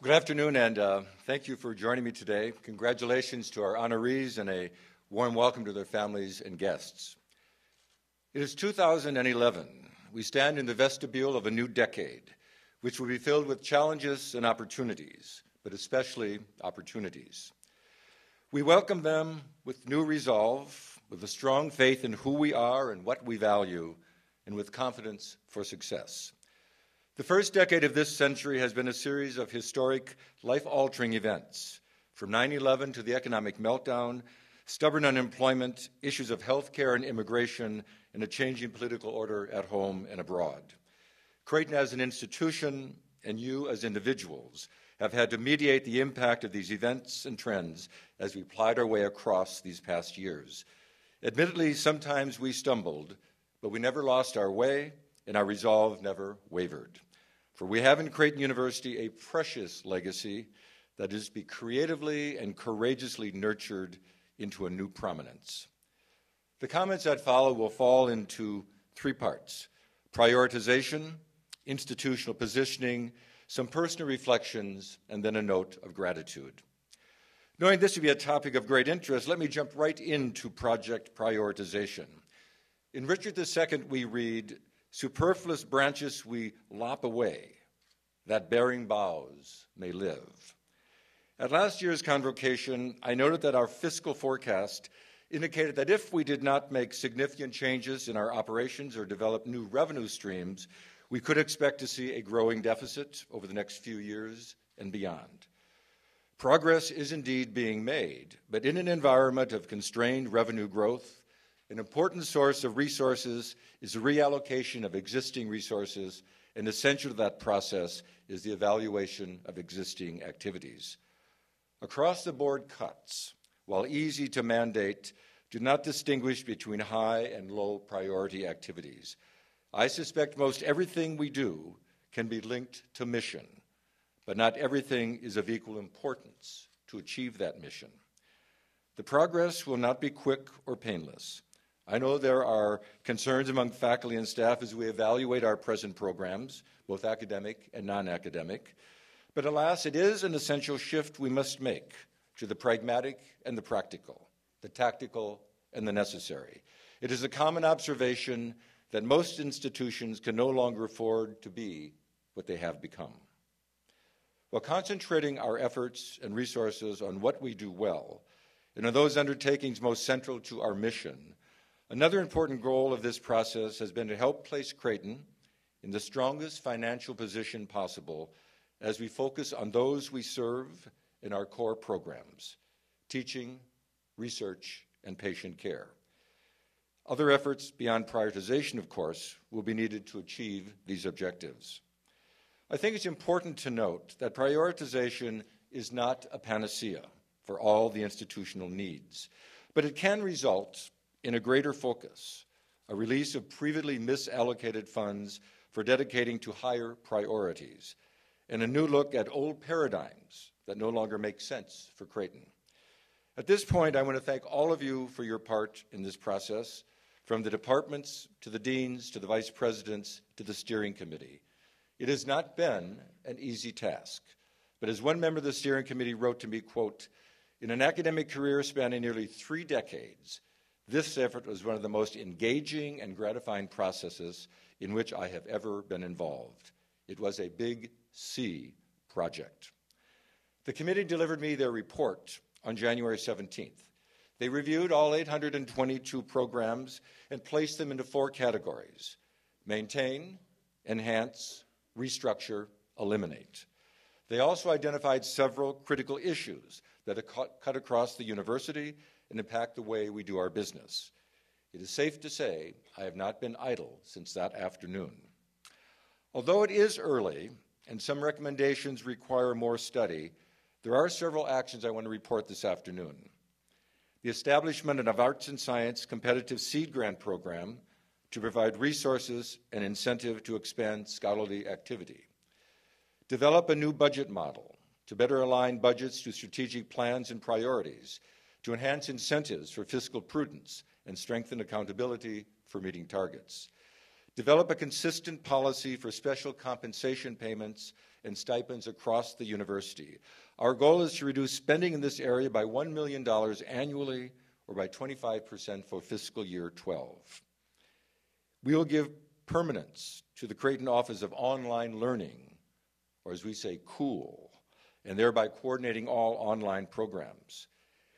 Good afternoon, and thank you for joining me today. Congratulations to our honorees and a warm welcome to their families and guests. It is 2011. We stand in the vestibule of a new decade, which will be filled with challenges and opportunities, but especially opportunities. We welcome them with new resolve, with a strong faith in who we are and what we value, and with confidence for success. The first decade of this century has been a series of historic, life-altering events, from 9/11 to the economic meltdown, stubborn unemployment, issues of health care and immigration, and a changing political order at home and abroad. Creighton as an institution, and you as individuals, have had to mediate the impact of these events and trends as we plied our way across these past years. Admittedly, sometimes we stumbled, but we never lost our way, and our resolve never wavered. For we have in Creighton University a precious legacy that is to be creatively and courageously nurtured into a new prominence. The comments that follow will fall into three parts: prioritization, institutional positioning, some personal reflections, and then a note of gratitude. Knowing this to be a topic of great interest, let me jump right into project prioritization. In Richard II, we read, "Superfluous branches we lop away, that bearing boughs may live." At last year's Convocation, I noted that our fiscal forecast indicated that if we did not make significant changes in our operations or develop new revenue streams, we could expect to see a growing deficit over the next few years and beyond. Progress is indeed being made, but in an environment of constrained revenue growth, an important source of resources is the reallocation of existing resources, and essential to that process is the evaluation of existing activities. Across-the-board cuts, while easy to mandate, do not distinguish between high and low priority activities. I suspect most everything we do can be linked to mission, but not everything is of equal importance to achieve that mission. The progress will not be quick or painless. I know there are concerns among faculty and staff as we evaluate our present programs, both academic and non-academic, but alas, it is an essential shift we must make to the pragmatic and the practical, the tactical and the necessary. It is a common observation that most institutions can no longer afford to be what they have become. While concentrating our efforts and resources on what we do well, and on those undertakings most central to our mission, another important goal of this process has been to help place Creighton in the strongest financial position possible as we focus on those we serve in our core programs: teaching, research, and patient care. Other efforts beyond prioritization, of course, will be needed to achieve these objectives. I think it's important to note that prioritization is not a panacea for all the institutional needs, but it can result in a greater focus, a release of previously misallocated funds for dedicating to higher priorities, and a new look at old paradigms that no longer make sense for Creighton. At this point, I want to thank all of you for your part in this process, from the departments to the deans to the vice presidents to the steering committee. It has not been an easy task, but as one member of the steering committee wrote to me, quote, "In an academic career spanning nearly 3 decades, this effort was one of the most engaging and gratifying processes in which I have ever been involved. It was a big C project." The committee delivered me their report on January 17th. They reviewed all 822 programs and placed them into 4 categories: maintain, enhance, restructure, eliminate. They also identified several critical issues that have cut across the university and impact the way we do our business. It is safe to say I have not been idle since that afternoon. Although it is early and some recommendations require more study, there are several actions I want to report this afternoon. The establishment of an Arts and Science Competitive Seed Grant Program to provide resources and incentive to expand scholarly activity. Develop a new budget model to better align budgets to strategic plans and priorities, to enhance incentives for fiscal prudence and strengthen accountability for meeting targets. develop a consistent policy for special compensation payments and stipends across the university. Our goal is to reduce spending in this area by $1 million annually, or by 25% for fiscal year 12. We will give permanence to the Creighton Office of Online Learning, or as we say, COOL, and thereby coordinating all online programs.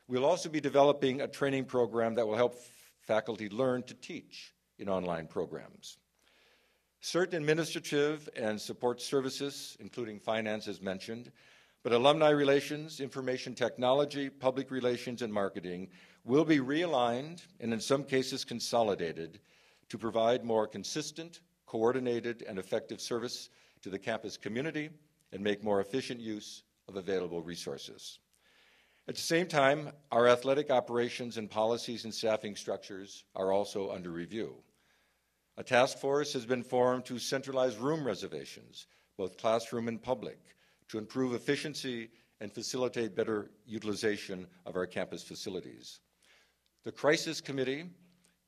We'll also be developing a training program that will help faculty learn to teach in online programs. Certain administrative and support services, including finance as mentioned, but alumni relations, information technology, public relations, and marketing will be realigned and in some cases consolidated to provide more consistent, coordinated, and effective service to the campus community and make more efficient use of available resources. At the same time, our athletic operations and policies and staffing structures are also under review. A task force has been formed to centralize room reservations, both classroom and public, to improve efficiency and facilitate better utilization of our campus facilities. The Crisis Committee,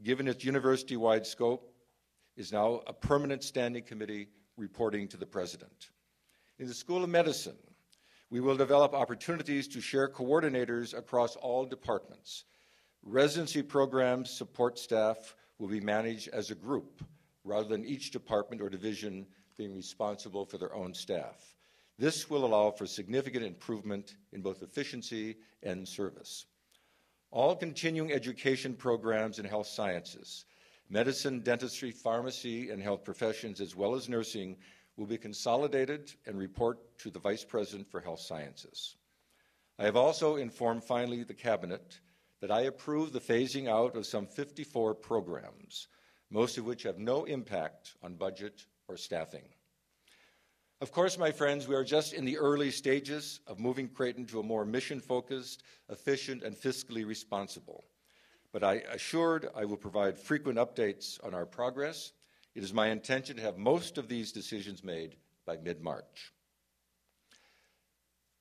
given its university-wide scope, is now a permanent standing committee reporting to the President. In the School of Medicine, we will develop opportunities to share coordinators across all departments. Residency programs support staff will be managed as a group, rather than each department or division being responsible for their own staff. This will allow for significant improvement in both efficiency and service. All continuing education programs in health sciences, medicine, dentistry, pharmacy, and health professions, as well as nursing, will be consolidated and report to the Vice President for Health Sciences. I have also informed finally the Cabinet that I approve the phasing out of some 54 programs, most of which have no impact on budget or staffing. Of course, my friends, we are just in the early stages of moving Creighton to a more mission-focused, efficient, and fiscally responsible. But I assured I will provide frequent updates on our progress. It is my intention to have most of these decisions made by mid-March.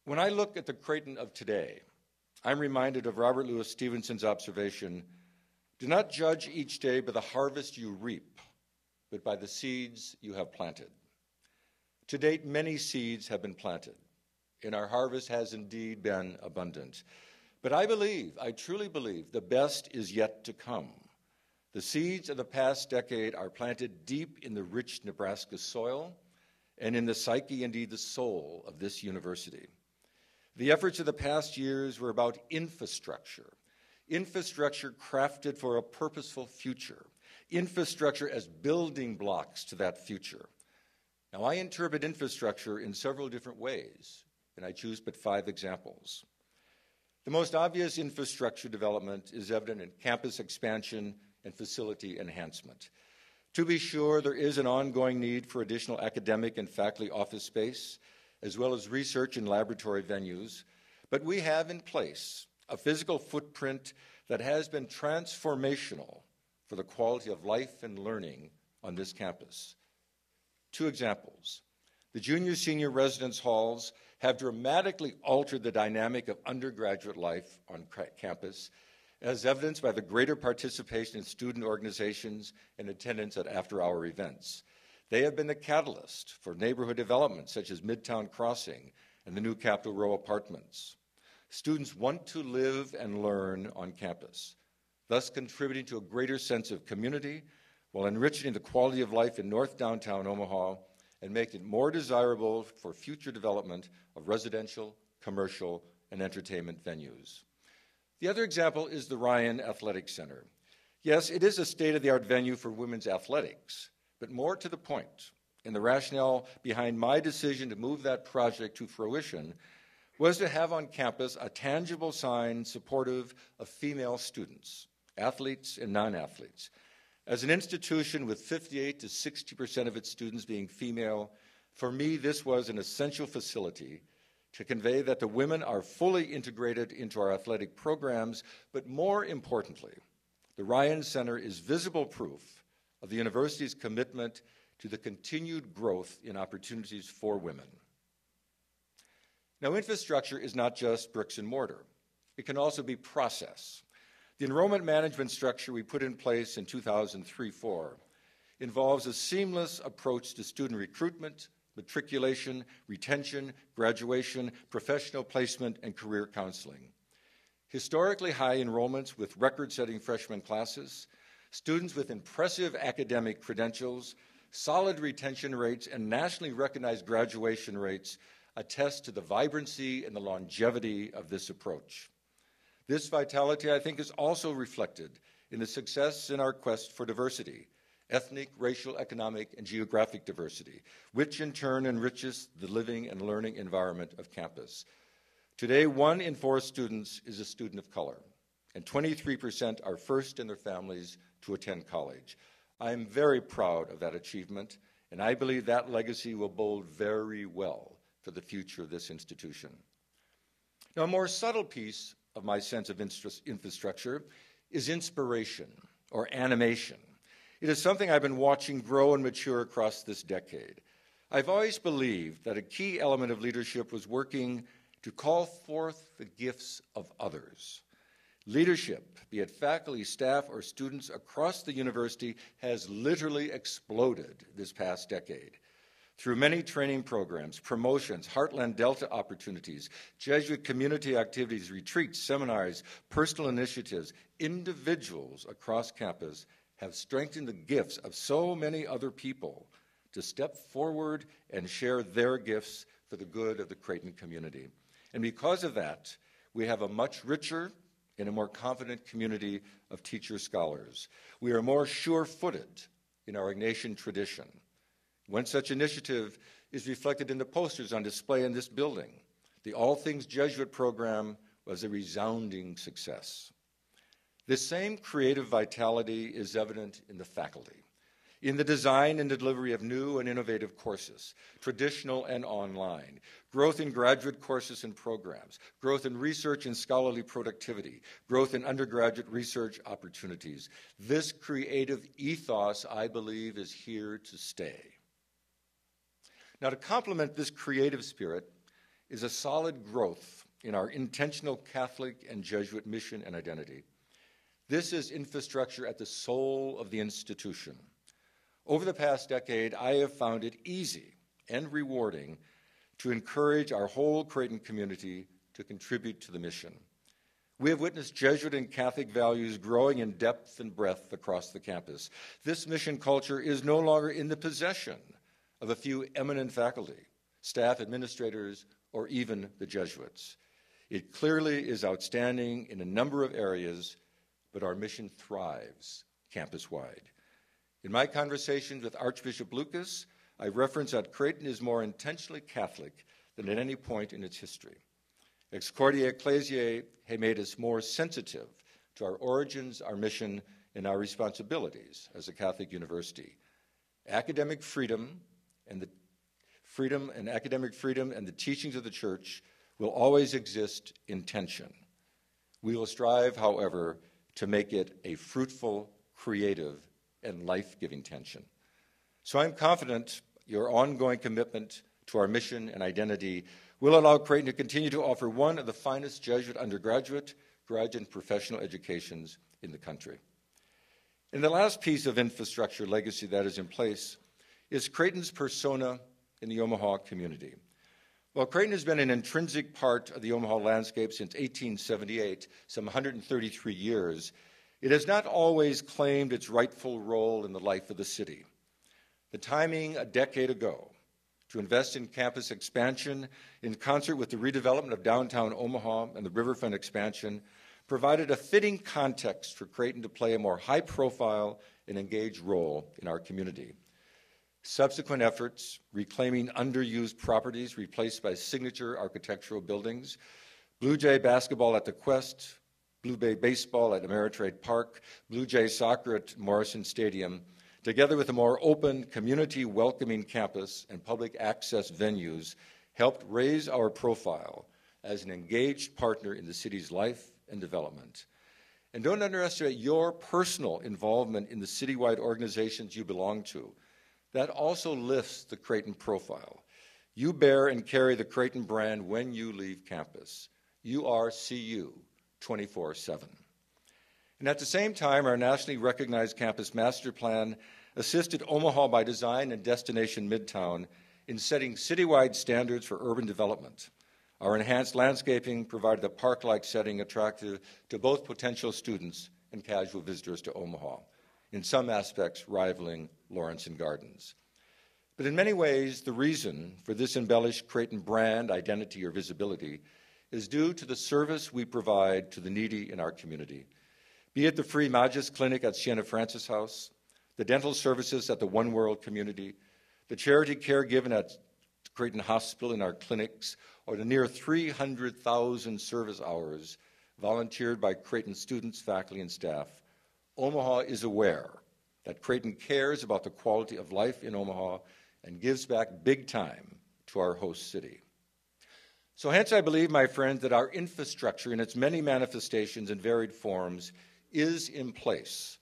When I look at the Creighton of today, I'm reminded of Robert Louis Stevenson's observation, "Do not judge each day by the harvest you reap, but by the seeds you have planted." To date, many seeds have been planted, and our harvest has indeed been abundant. But I truly believe, the best is yet to come. The seeds of the past decade are planted deep in the rich Nebraska soil and in the psyche, indeed the soul, of this university. The efforts of the past years were about infrastructure crafted for a purposeful future, infrastructure as building blocks to that future. Now, I interpret infrastructure in several different ways, and I choose but 5 examples. The most obvious infrastructure development is evident in campus expansion and facility enhancement. To be sure, there is an ongoing need for additional academic and faculty office space, as well as research and laboratory venues, but we have in place a physical footprint that has been transformational for the quality of life and learning on this campus. 2 examples. The junior-senior residence halls have dramatically altered the dynamic of undergraduate life on campus, as evidenced by the greater participation in student organizations and attendance at after-hour events. They have been the catalyst for neighborhood development, such as Midtown Crossing and the new Capitol Row apartments. Students want to live and learn on campus, thus contributing to a greater sense of community while enriching the quality of life in North Downtown Omaha and making it more desirable for future development of residential, commercial, and entertainment venues. The other example is the Ryan Athletic Center. Yes, it is a state-of-the-art venue for women's athletics, but more to the point, and the rationale behind my decision to move that project to fruition was to have on campus a tangible sign supportive of female students, athletes and non-athletes. As an institution with 58 to 60% of its students being female, for me this was an essential facility to convey that the women are fully integrated into our athletic programs, but more importantly, the Ryan Center is visible proof of the university's commitment to the continued growth in opportunities for women. Now, infrastructure is not just bricks and mortar. It can also be process. The enrollment management structure we put in place in 2003-04 involves a seamless approach to student recruitment, matriculation, retention, graduation, professional placement, and career counseling. Historically high enrollments with record-setting freshman classes, students with impressive academic credentials, solid retention rates, and nationally recognized graduation rates attest to the vibrancy and the longevity of this approach. This vitality, I think, is also reflected in the success in our quest for diversity, ethnic, racial, economic, and geographic diversity, which in turn enriches the living and learning environment of campus. Today, 1 in 4 students is a student of color, and 23% are first in their families to attend college. I am very proud of that achievement, and I believe that legacy will bode very well for the future of this institution. Now, a more subtle piece of my sense of infrastructure is inspiration or animation. It is something I've been watching grow and mature across this decade. I've always believed that a key element of leadership was working to call forth the gifts of others. Leadership, be it faculty, staff, or students across the university, has literally exploded this past decade. Through many training programs, promotions, Heartland Delta opportunities, Jesuit community activities, retreats, seminars, personal initiatives, individuals across campus have strengthened the gifts of so many other people to step forward and share their gifts for the good of the Creighton community. And because of that, we have a much richer and a more confident community of teacher scholars. We are more sure-footed in our Ignatian tradition. One such initiative is reflected in the posters on display in this building. The All Things Jesuit program was a resounding success. This same creative vitality is evident in the faculty, in the design and delivery of new and innovative courses, traditional and online, growth in graduate courses and programs, growth in research and scholarly productivity, growth in undergraduate research opportunities. This creative ethos, I believe, is here to stay. Now, to complement this creative spirit is a solid growth in our intentional Catholic and Jesuit mission and identity. This is infrastructure at the soul of the institution. Over the past decade, I have found it easy and rewarding to encourage our whole Creighton community to contribute to the mission. We have witnessed Jesuit and Catholic values growing in depth and breadth across the campus. This mission culture is no longer in the possession of a few eminent faculty, staff, administrators, or even the Jesuits. It clearly is outstanding in a number of areas, but our mission thrives campus-wide. In my conversations with Archbishop Lucas, I reference that Creighton is more intentionally Catholic than at any point in its history. Excordia Ecclesiae has made us more sensitive to our origins, our mission, and our responsibilities as a Catholic university. Academic freedom and the teachings of the Church will always exist in tension. We will strive, however, to make it a fruitful, creative, and life-giving tension. So I'm confident your ongoing commitment to our mission and identity will allow Creighton to continue to offer one of the finest Jesuit undergraduate, graduate, and professional educations in the country. And the last piece of infrastructure legacy that is in place is Creighton's persona in the Omaha community. While Creighton has been an intrinsic part of the Omaha landscape since 1878, some 133 years, it has not always claimed its rightful role in the life of the city. The timing a decade ago to invest in campus expansion in concert with the redevelopment of downtown Omaha and the riverfront expansion provided a fitting context for Creighton to play a more high-profile and engaged role in our community. Subsequent efforts, reclaiming underused properties replaced by signature architectural buildings, Blue Jay basketball at the Quest, Blue Jay baseball at Ameritrade Park, Blue Jay soccer at Morrison Stadium, together with a more open, community-welcoming campus and public access venues, helped raise our profile as an engaged partner in the city's life and development. And don't underestimate your personal involvement in the citywide organizations you belong to. That also lifts the Creighton profile. You bear and carry the Creighton brand when you leave campus. You are CU 24/7. And at the same time, our nationally recognized campus master plan assisted Omaha by Design and Destination Midtown in setting citywide standards for urban development. Our enhanced landscaping provided a park-like setting attractive to both potential students and casual visitors to Omaha, in some aspects rivaling Lawrence and Gardens. But in many ways, the reason for this embellished Creighton brand, identity, or visibility is due to the service we provide to the needy in our community, be it the free Magis Clinic at Sienna Francis House, the dental services at the One World community, the charity care given at Creighton Hospital in our clinics, or the near 300,000 service hours volunteered by Creighton students, faculty, and staff. Omaha is aware that Creighton cares about the quality of life in Omaha and gives back big time to our host city. So hence I believe, my friends, that our infrastructure in its many manifestations and varied forms is in place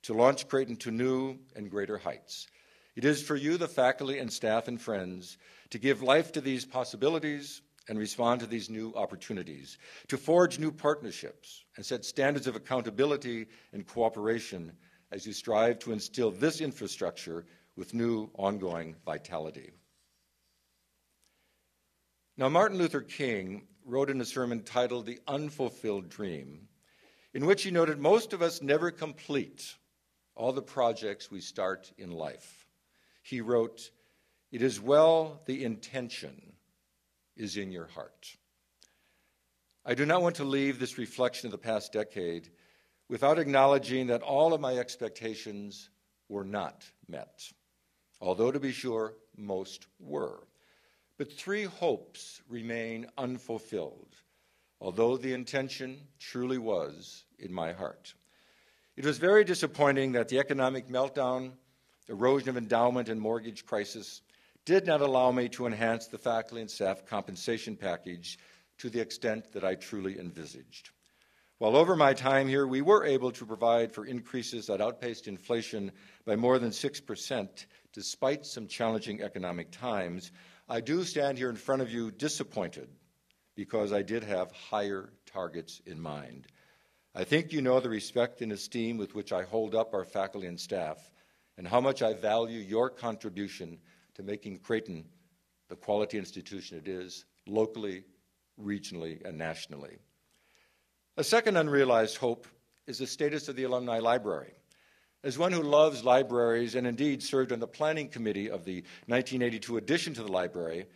to launch Creighton to new and greater heights. It is for you, the faculty and staff and friends, to give life to these possibilities and respond to these new opportunities, to forge new partnerships and set standards of accountability and cooperation as you strive to instill this infrastructure with new ongoing vitality. Now, Martin Luther King wrote in a sermon titled The Unfulfilled Dream, in which he noted most of us never complete all the projects we start in life. He wrote, "It is well the intention is in your heart." I do not want to leave this reflection of the past decade without acknowledging that all of my expectations were not met, although to be sure, most were. But 3 hopes remain unfulfilled, although the intention truly was in my heart. It was very disappointing that the economic meltdown, erosion of endowment, and mortgage crisis did not allow me to enhance the faculty and staff compensation package to the extent that I truly envisaged. While over my time here, we were able to provide for increases that outpaced inflation by more than 6%, despite some challenging economic times, I do stand here in front of you disappointed because I did have higher targets in mind. I think you know the respect and esteem with which I hold up our faculty and staff and how much I value your contribution to making Creighton the quality institution it is, locally, regionally, and nationally. A second unrealized hope is the status of the Alumni Library. As one who loves libraries and indeed served on the planning committee of the 1982 addition to the library,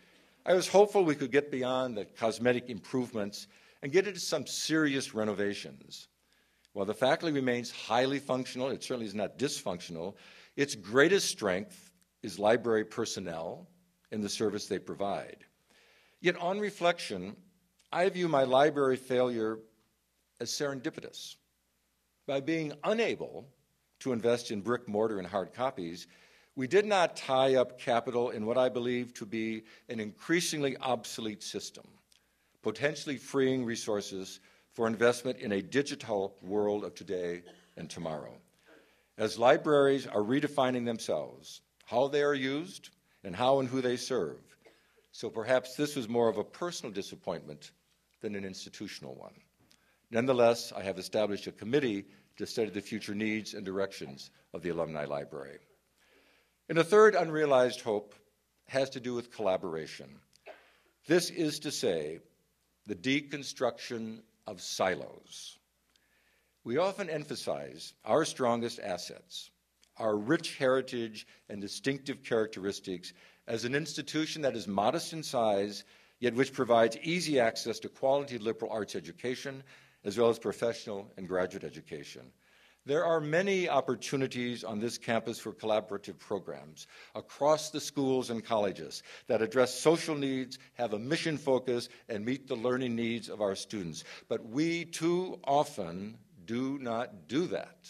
I was hopeful we could get beyond the cosmetic improvements and get into some serious renovations. While the faculty remains highly functional, it certainly is not dysfunctional, its greatest strength is library personnel and the service they provide. Yet on reflection, I view my library failure as serendipitous. By being unable to invest in brick, mortar, and hard copies, we did not tie up capital in what I believe to be an increasingly obsolete system, potentially freeing resources for investment in a digital world of today and tomorrow. As libraries are redefining themselves, how they are used, and how and who they serve, so perhaps this was more of a personal disappointment than an institutional one. Nonetheless, I have established a committee to study the future needs and directions of the Alumni Library. And a third unrealized hope has to do with collaboration. This is to say, the deconstruction of silos. We often emphasize our strongest assets, our rich heritage and distinctive characteristics as an institution that is modest in size, yet which provides easy access to quality liberal arts education, as well as professional and graduate education. There are many opportunities on this campus for collaborative programs across the schools and colleges that address social needs, have a mission focus, and meet the learning needs of our students. But we too often do not do that.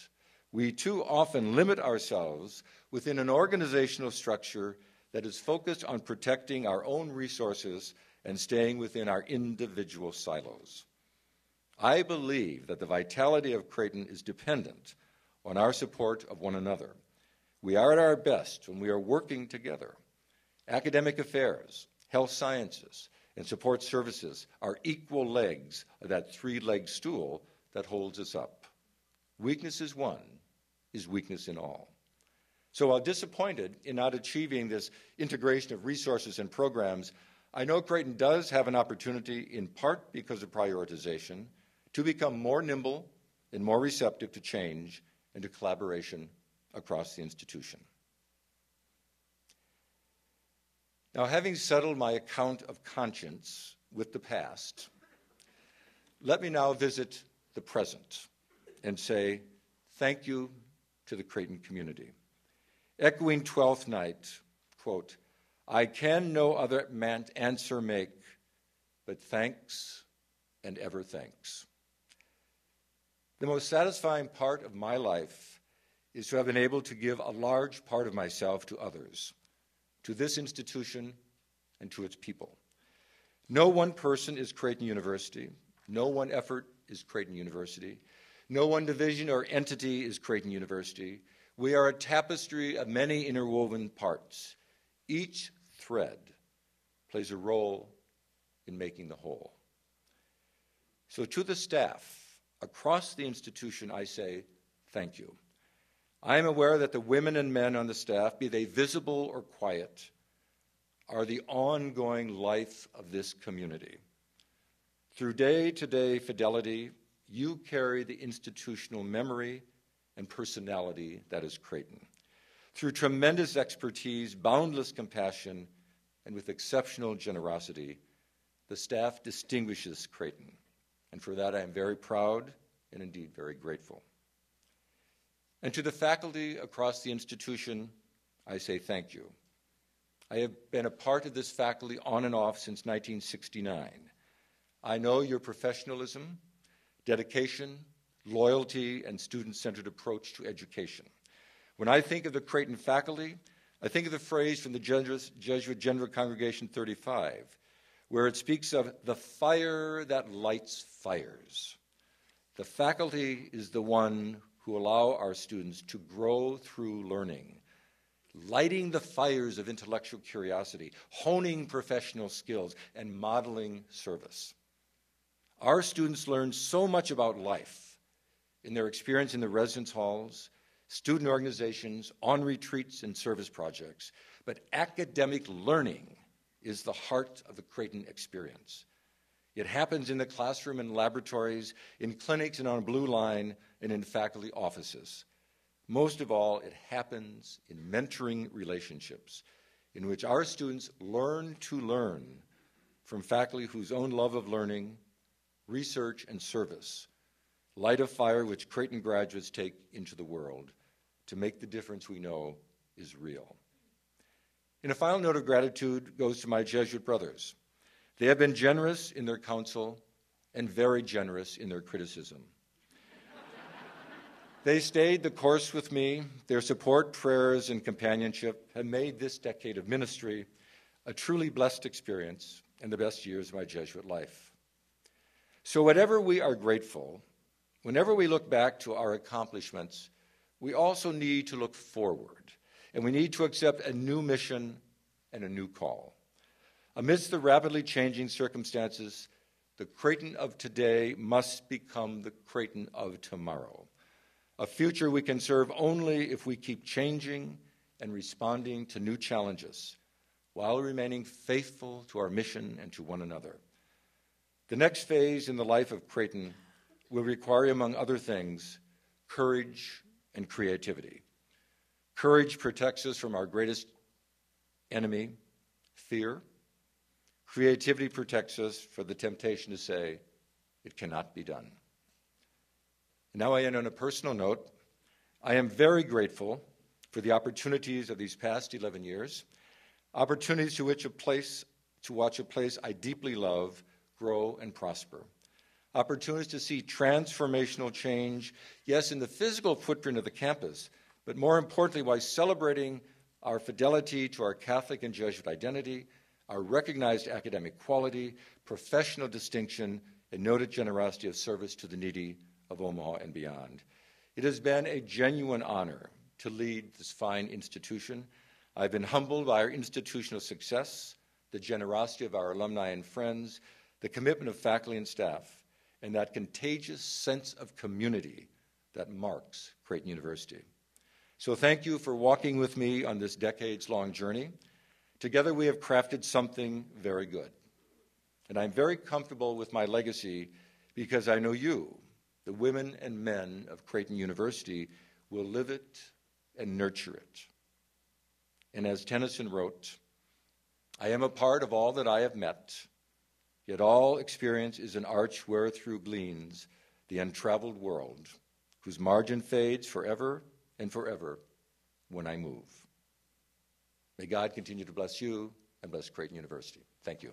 We too often limit ourselves within an organizational structure that is focused on protecting our own resources and staying within our individual silos. I believe that the vitality of Creighton is dependent on our support of one another. We are at our best when we are working together. Academic affairs, health sciences, and support services are equal legs of that 3-legged stool that holds us up. Weakness is one, is weakness in all. So while disappointed in not achieving this integration of resources and programs, I know Creighton does have an opportunity, in part because of prioritization, to become more nimble and more receptive to change and to collaboration across the institution. Now, having settled my account of conscience with the past, let me now visit the present and say thank you to the Creighton community. Echoing Twelfth Night, quote, "I can no other answer make, but thanks and ever thanks." The most satisfying part of my life is to have been able to give a large part of myself to others, to this institution and to its people. No one person is Creighton University. No one effort is Creighton University. No one division or entity is Creighton University. We are a tapestry of many interwoven parts. Each thread plays a role in making the whole. So to the staff across the institution, I say thank you. I am aware that the women and men on the staff, be they visible or quiet, are the ongoing life of this community. Through day-to-day fidelity, you carry the institutional memory and personality that is Creighton. Through tremendous expertise, boundless compassion, and with exceptional generosity, the staff distinguishes Creighton. And for that, I am very proud and indeed very grateful. And to the faculty across the institution, I say thank you. I have been a part of this faculty on and off since 1969. I know your professionalism, dedication, loyalty, and student-centered approach to education. When I think of the Creighton faculty, I think of the phrase from the Jesuit General Congregation 35, where it speaks of the fire that lights fires. The faculty is the one who allow our students to grow through learning, lighting the fires of intellectual curiosity, honing professional skills, and modeling service. Our students learn so much about life in their experience in the residence halls, student organizations, on retreats, and service projects. But academic learning is the heart of the Creighton experience. It happens in the classroom and laboratories, in clinics and on Blue Line, and in faculty offices. Most of all, it happens in mentoring relationships in which our students learn to learn from faculty whose own love of learning, research, and service light a fire which Creighton graduates take into the world to make the difference we know is real. And a final note of gratitude goes to my Jesuit brothers. They have been generous in their counsel and very generous in their criticism. They stayed the course with me. Their support, prayers, and companionship have made this decade of ministry a truly blessed experience and the best years of my Jesuit life. So whatever we are grateful, whenever we look back to our accomplishments, we also need to look forward, and we need to accept a new mission and a new call. Amidst the rapidly changing circumstances, the Creighton of today must become the Creighton of tomorrow, a future we can serve only if we keep changing and responding to new challenges while remaining faithful to our mission and to one another. The next phase in the life of Creighton will require, among other things, courage and creativity. Courage protects us from our greatest enemy, fear. Creativity protects us from the temptation to say, it cannot be done. And now I end on a personal note. I am very grateful for the opportunities of these past 11 years, opportunities to watch a place I deeply love grow and prosper. Opportunities to see transformational change, yes, in the physical footprint of the campus, but more importantly, while celebrating our fidelity to our Catholic and Jesuit identity, our recognized academic quality, professional distinction, and noted generosity of service to the needy of Omaha and beyond. It has been a genuine honor to lead this fine institution. I've been humbled by our institutional success, the generosity of our alumni and friends, the commitment of faculty and staff, and that contagious sense of community that marks Creighton University. So thank you for walking with me on this decades-long journey. Together we have crafted something very good. And I'm very comfortable with my legacy because I know you, the women and men of Creighton University, will live it and nurture it. And as Tennyson wrote, I am a part of all that I have met, yet all experience is an arch wherethrough gleans the untraveled world, whose margin fades forever and forever when I move. May God continue to bless you and bless Creighton University. Thank you.